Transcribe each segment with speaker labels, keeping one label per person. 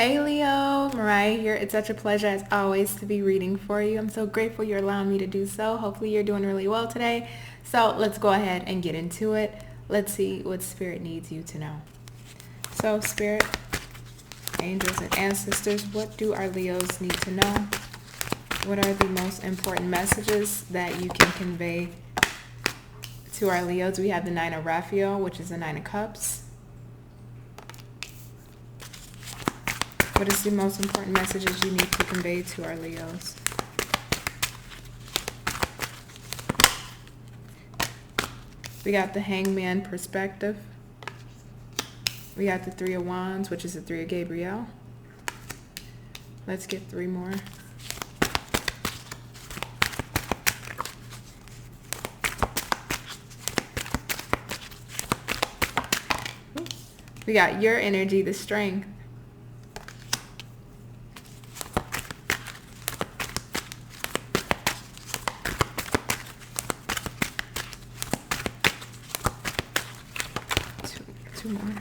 Speaker 1: Hey Leo, Mariah here. It's such a pleasure as always to be reading for you. I'm so grateful you're allowing me to do so. Hopefully you're doing really well today. So let's go ahead and get into it. Let's see what Spirit needs you to know. So Spirit, angels, and ancestors, what do our Leos need to know? What are the most important messages that you can convey to our Leos? We have the Nine of Raphael, which is the Nine of Cups. What is the most important messages you need to convey to our Leos? We got the Hangman perspective. We got the Three of Wands, which is the Three of Gabriel. Let's get three more. We got your energy, the strength. Two more.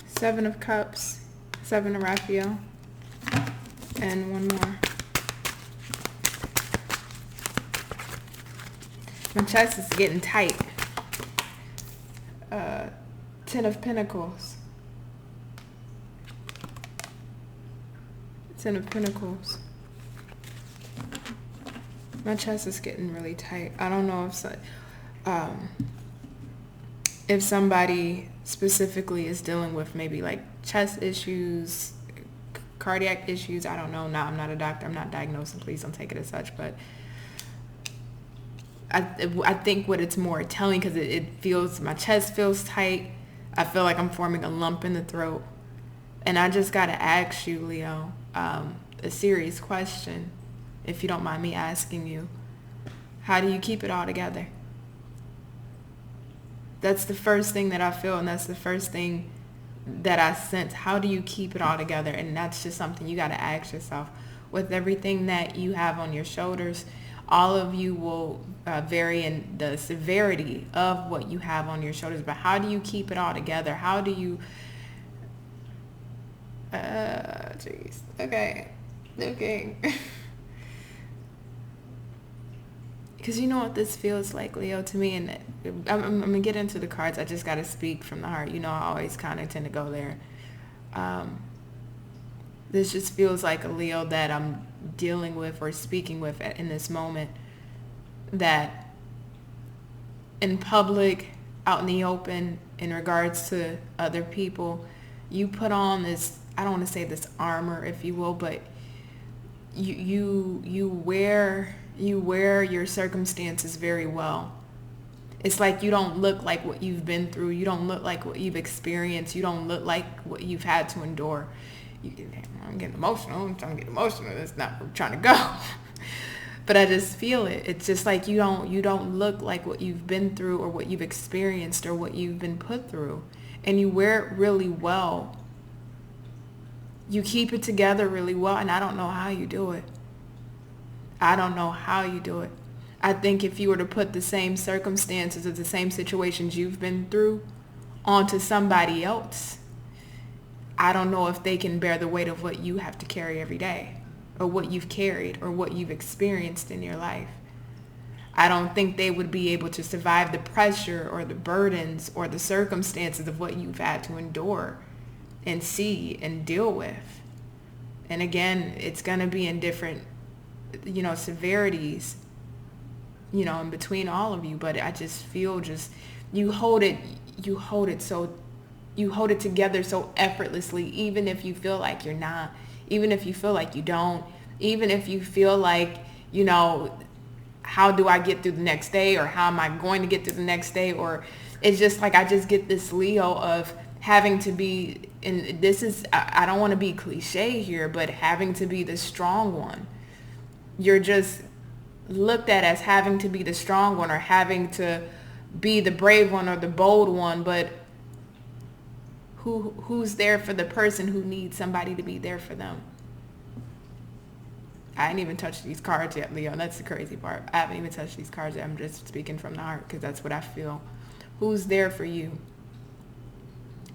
Speaker 1: Seven of Cups, Seven of Raphael, and one more. My chest is getting tight. Ten of Pentacles. Ten of Pentacles. My chest is getting really tight. I don't know if somebody specifically is dealing with maybe like chest issues, cardiac issues. I don't know. No, I'm not a doctor. I'm not diagnosing. Please don't take it as such. But I think what it's more telling, because it feels, my chest feels tight. I feel like I'm forming a lump in the throat. And I just got to ask you, Leo, a serious question, if you don't mind me asking you. How do you keep it all together? That's the first thing that I feel, and that's the first thing that I sense. How do you keep it all together? And that's just something you got to ask yourself. With everything that you have on your shoulders, all of you will vary in the severity of what you have on your shoulders. But how do you keep it all together? How do you... Jeez. Okay. Because you know what this feels like, Leo, to me, and I'm going to get into the cards. I just got to speak from the heart. You know, I always kind of tend to go there. This just feels like a Leo that I'm dealing with or speaking with in this moment, that in public, out in the open, in regards to other people, you put on this, I don't want to say this armor, if you will, but you wear your circumstances very well. It's like you don't look like what you've been through. You don't look like what you've experienced. You don't look like what you've had to endure. I'm getting emotional. I'm trying to get emotional. That's not where I'm trying to go. But I just feel it. It's just like you don't look like what you've been through or what you've experienced or what you've been put through. And you wear it really well. You keep it together really well, and I don't know how you do it. I think if you were to put the same circumstances or the same situations you've been through onto somebody else, I don't know if they can bear the weight of what you have to carry every day, or what you've carried, or what you've experienced in your life. I don't think they would be able to survive the pressure or the burdens or the circumstances of what you've had to endure and see and deal with. And again, it's going to be in different, severities, in between all of you. But I just feel you hold it together so effortlessly, even if you feel like you're not, even if you feel like you don't, even if you feel like, how do I get through the next day, or how am I going to get through the next day? Or it's just like, I just get this Leo of having to be, and this is, I don't want to be cliche here, but having to be the strong one. You're just looked at as having to be the strong one, or having to be the brave one or the bold one, but who's there for the person who needs somebody to be there for them? I ain't even touched these cards yet, Leo. That's the crazy part. I haven't even touched these cards yet. I'm just speaking from the heart, because that's what I feel. Who's there for you?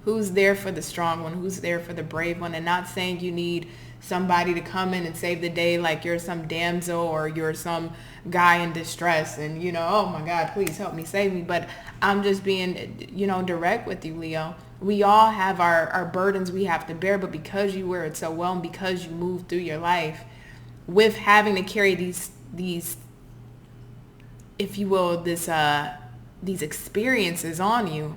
Speaker 1: Who's there for the strong one? Who's there for the brave one? And not saying you need somebody to come in and save the day like you're some damsel or you're some guy in distress and, oh my God, please help me, save me. But I'm just being, direct with you, Leo. We all have our burdens we have to bear, but because you wear it so well and because you move through your life with having to carry these if you will, these experiences on you,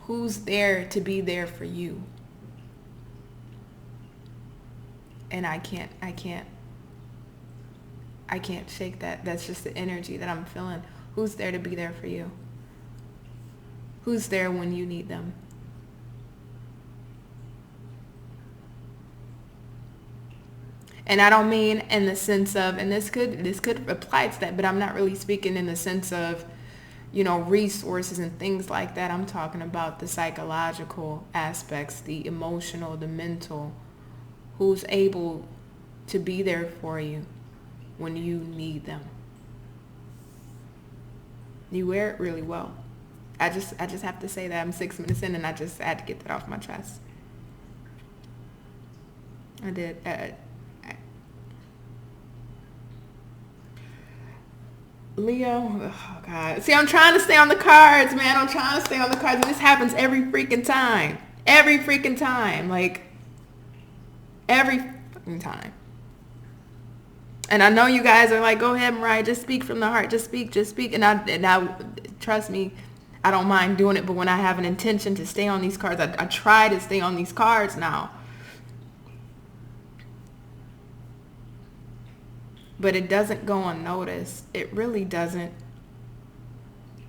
Speaker 1: who's there to be there for you? And I can't shake that. That's just the energy that I'm feeling. Who's there to be there for you? Who's there when you need them? And I don't mean in the sense of, and this could apply to that, but I'm not really speaking in the sense of, resources and things like that. I'm talking about the psychological aspects, the emotional, the mental. Who's able to be there for you when you need them? You wear it really well. I just have to say that. I'm 6 minutes in and I just had to get that off my chest. I did. Leo, oh God. See, I'm trying to stay on the cards, man. I'm trying to stay on the cards. And this happens every freaking time. Every freaking time. Like, every fucking time. And I know you guys are like, go ahead, Mariah, just speak from the heart. Just speak. And I trust me, I don't mind doing it. But when I have an intention to stay on these cards, I try to stay on these cards now. But it doesn't go unnoticed. It really doesn't.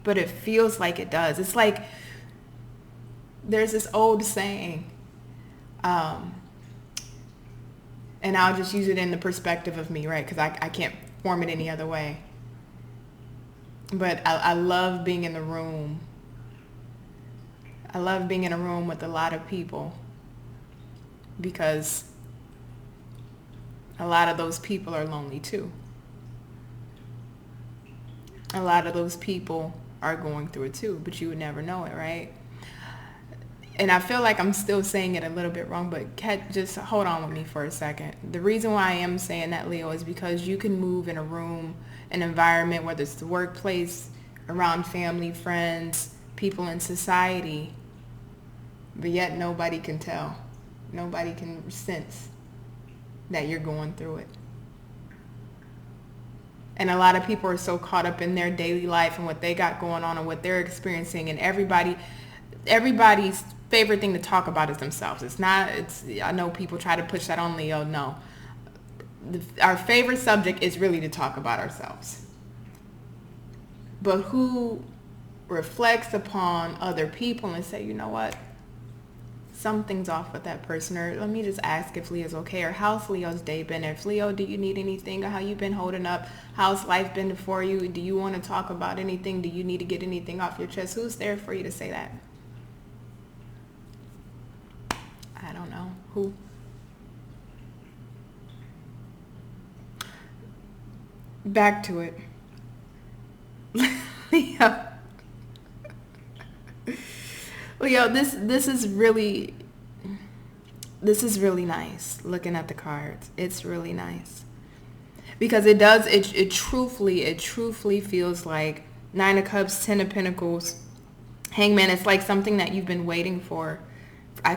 Speaker 1: But it feels like it does. It's like there's this old saying, and I'll just use it in the perspective of me, right? Because I can't form it any other way. But I love being in the room. I love being in a room with a lot of people because a lot of those people are lonely too. A lot of those people are going through it too, but you would never know it, right? And I feel like I'm still saying it a little bit wrong, but just hold on with me for a second. The reason why I am saying that, Leo, is because you can move in a room, an environment, whether it's the workplace, around family, friends, people in society, but yet nobody can tell. Nobody can sense that you're going through it. And a lot of people are so caught up in their daily life and what they got going on and what they're experiencing, and everybody's favorite thing to talk about is themselves. I know people try to push that on Leo. No. Our favorite subject is really to talk about ourselves. But who reflects upon other people and say, you know what? Something's off with that person, or let me just ask if Leo's okay, or how's Leo's day been? If Leo, do you need anything, or how you been holding up? How's life been for you? Do you want to talk about anything? Do you need to get anything off your chest? Who's there for you to say that? I don't know. Who? Back to it. Leo, this is really nice. Looking at the cards, it's really nice because it truthfully feels like Nine of Cups, Ten of Pentacles, Hangman. It's like something that you've been waiting for. I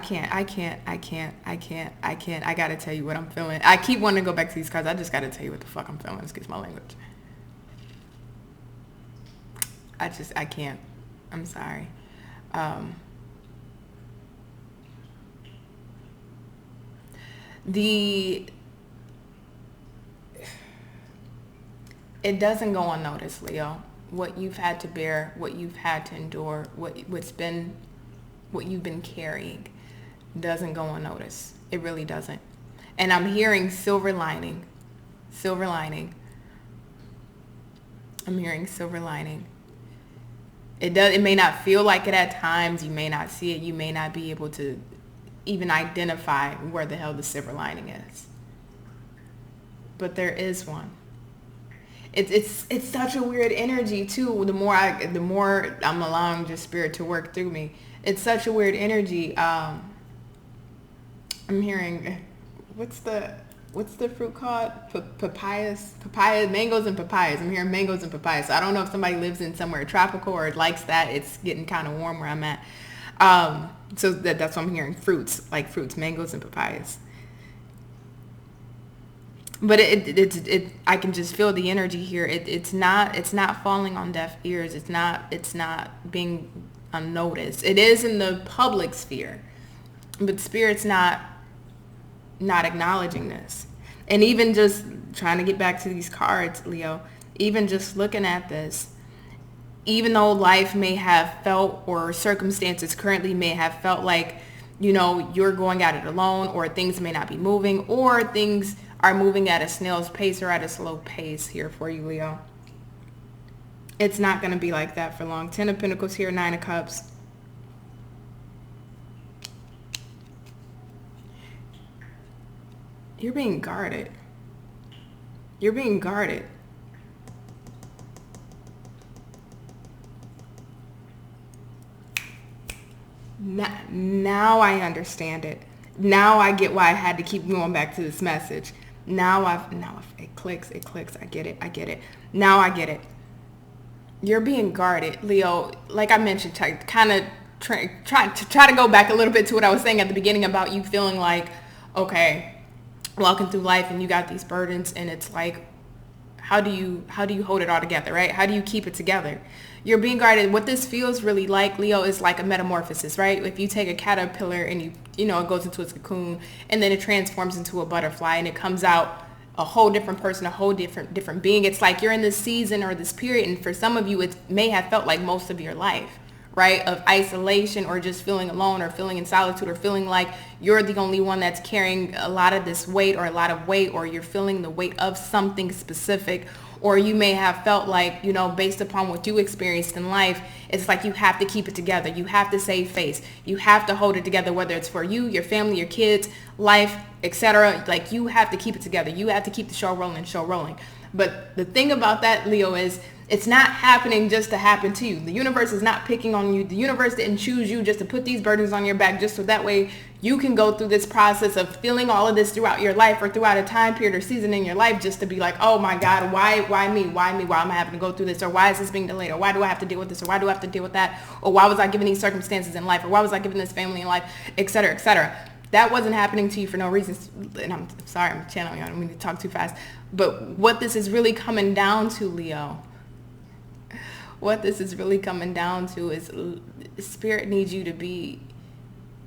Speaker 1: gotta tell you what I'm feeling. I keep wanting to go back to these cards. I just gotta tell you what the fuck I'm feeling. Excuse my language. I can't. I'm sorry. It doesn't go unnoticed, Leo. What you've had to bear, what you've had to endure, what you've been carrying doesn't go unnoticed. It really doesn't. And I'm hearing silver lining. I'm hearing silver lining. It may not feel like it at times. You may not see it. You may not be able to even identify where the hell the silver lining is. But there is one. It's such a weird energy too. The more I'm allowing just spirit to work through me, It's such a weird energy. I'm hearing, what's the fruit called? Papayas, mangoes and papayas. I'm hearing mangoes and papayas. So I don't know if somebody lives in somewhere tropical or likes that. It's getting kind of warm where I'm at. So that's what I'm hearing. Fruits, mangoes and papayas. But it I can just feel the energy here. It's not falling on deaf ears. It's not being unnoticed. It is in the public sphere, but Spirit's not acknowledging this. And even just trying to get back to these cards, Leo, even just looking at this, even though life may have felt, or circumstances currently may have felt like, you're going at it alone, or things may not be moving, or things are moving at a snail's pace or at a slow pace here for you, Leo. It's not going to be like that for long. 10 of Pentacles here, 9 of Cups. You're being guarded. You're being guarded. Now I understand it. Now I get why I had to keep going back to this message. Now it clicks. I get it. Now I get it. You're being guarded, Leo. Like I mentioned, kind of try to go back a little bit to what I was saying at the beginning about you feeling like, okay, walking through life and you got these burdens, and it's like, how do you hold it all together, right? How do you keep it together? You're being guarded. What this feels really like, Leo, is like a metamorphosis, right? If you take a caterpillar and it goes into its cocoon, and then it transforms into a butterfly, and it comes out a whole different person, a whole different being. It's like you're in this season or this period, and for some of you, it may have felt like most of your life, right? Of isolation, or just feeling alone, or feeling in solitude, or feeling like you're the only one that's carrying a lot of this weight, or a lot of weight, or you're feeling the weight of something specific. Or you may have felt like, based upon what you experienced in life, it's like you have to keep it together. You have to save face. You have to hold it together, whether it's for you, your family, your kids, life, etc. Like, you have to keep it together. You have to keep the show rolling. But the thing about that, Leo, is it's not happening just to happen to you. The universe is not picking on you. The universe didn't choose you just to put these burdens on your back just so that way you can go through this process of feeling all of this throughout your life, or throughout a time period or season in your life, just to be like, oh my God, why me? Why am I having to go through this? Or why is this being delayed? Or why do I have to deal with this? Or why do I have to deal with that? Or why was I given these circumstances in life? Or why was I given this family in life? Etc., etc. That wasn't happening to you for no reason. And I'm sorry, I'm channeling. I don't mean to talk too fast. But what this is really coming down to, Leo, what this is really coming down to is Spirit needs you to be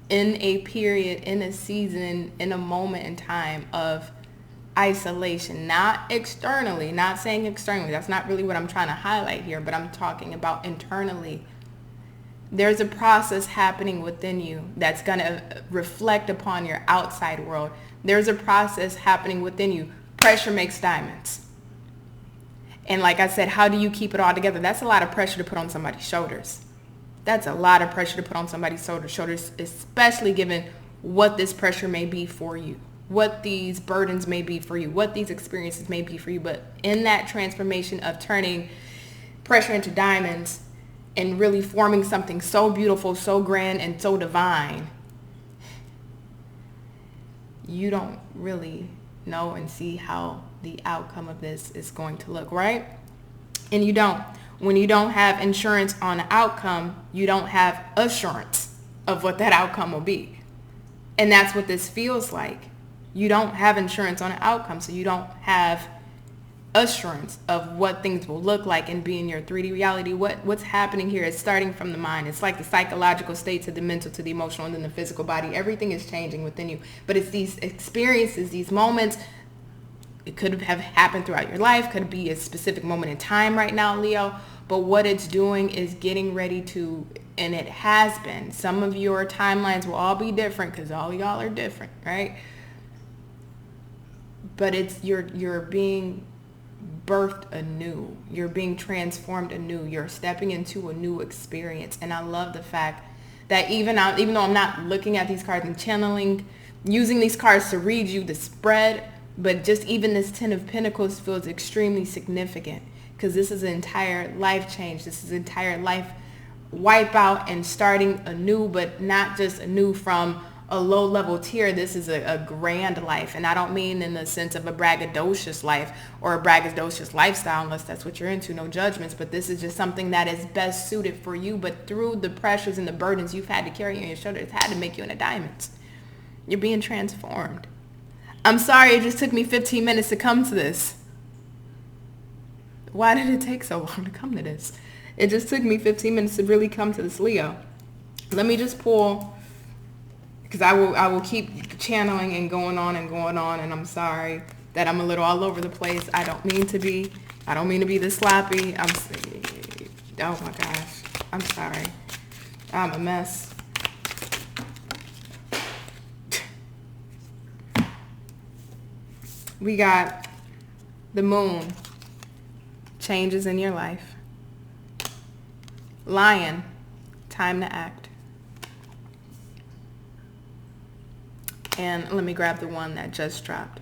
Speaker 1: in a period, in a season, in a moment in time of isolation, not externally, not saying externally. That's not really what I'm trying to highlight here, but I'm talking about internally. There's a process happening within you that's going to reflect upon your outside world. There's a process happening within you. Pressure makes diamonds. And like I said, how do you keep it all together? That's a lot of pressure to put on somebody's shoulders. That's a lot of pressure to put on somebody's shoulders, especially given what this pressure may be for you, what these burdens may be for you, what these experiences may be for you. But in that transformation of turning pressure into diamonds and really forming something so beautiful, so grand, and so divine, you don't really know and see how the outcome of this is going to look, right? And you don't. When you don't have insurance on an outcome, you don't have assurance of what that outcome will be. And that's what this feels like. You don't have insurance on an outcome, so you don't have assurance of what things will look like and be in your 3D reality. What's happening here is starting from the mind. It's like the psychological state to the mental to the emotional and then the physical body. Everything is changing within you. But it's these experiences, these moments. It could have happened throughout your life, could be a specific moment in time right now, Leo. But what it's doing is getting ready to, and it has been, some of your timelines will all be different because all y'all are different, right? But it's you're being birthed anew. You're being transformed anew. You're stepping into a new experience. And I love the fact that even though I'm not looking at these cards and channeling, using these cards to read you the spread, but just even this 10 of Pentacles feels extremely significant because this is an entire life change. This is an entire life wipe out and starting anew, but not just anew from a low level tier. This is a grand life. And I don't mean in the sense of a braggadocious life or a braggadocious lifestyle, unless that's what you're into, no judgments. But this is just something that is best suited for you. But through the pressures and the burdens you've had to carry on your shoulders, it's had to make you into diamonds. You're being transformed. I'm sorry it just took me 15 minutes to come to this. Why did it take so long to come to this? It just took me 15 minutes to really come to this, Leo. Let me just pull, because I will keep channeling and going on, and I'm sorry that I'm a little all over the place. I don't mean to be this sloppy. Oh my gosh. I'm sorry. I'm a mess. We got the moon. Changes in your life. Lion. Time to act. And let me grab the one that just dropped.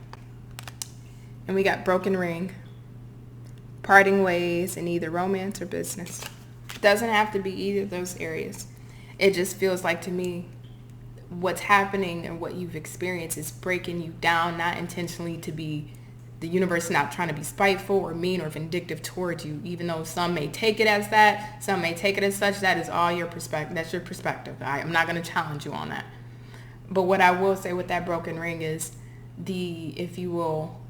Speaker 1: And we got broken ring. Parting ways in either romance or business. Doesn't have to be either of those areas. It just feels like to me what's happening and what you've experienced is breaking you down, not intentionally to be, the universe not trying to be spiteful or mean or vindictive towards you, even though some may take it as that, some may take it as such. That is all your perspective. That's your perspective. I'm not going to challenge you on that. But what I will say with that broken ring is the, if you will,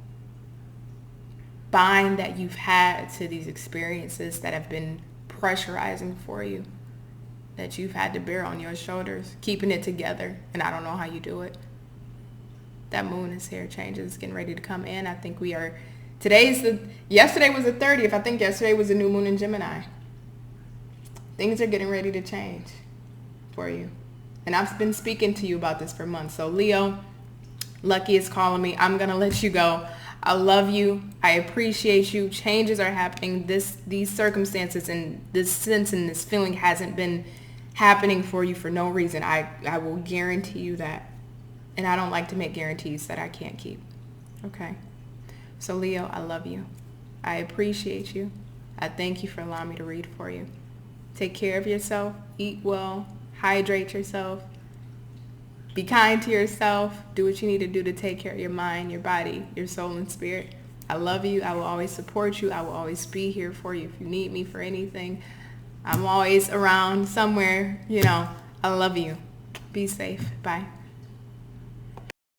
Speaker 1: bind that you've had to these experiences that have been pressurizing for you, that you've had to bear on your shoulders, keeping it together. And I don't know how you do it. That moon is here. Changes getting ready to come in. I think we are, yesterday was the 30th. I think yesterday was the new moon in Gemini. Things are getting ready to change for you. And I've been speaking to you about this for months. So Leo, Lucky is calling me. I'm going to let you go. I love you. I appreciate you. Changes are happening. These circumstances and this sense and this feeling hasn't been happening for you for no reason. I will guarantee you that. And I don't like to make guarantees that I can't keep. Okay? So Leo, I love you. I appreciate you. I thank you for allowing me to read for you. Take care of yourself. Eat well. Hydrate yourself. Be kind to yourself. Do what you need to do to take care of your mind, your body, your soul, and spirit. I love you. I will always support you. I will always be here for you if you need me for anything. I'm always around somewhere. I love you. Be safe. Bye.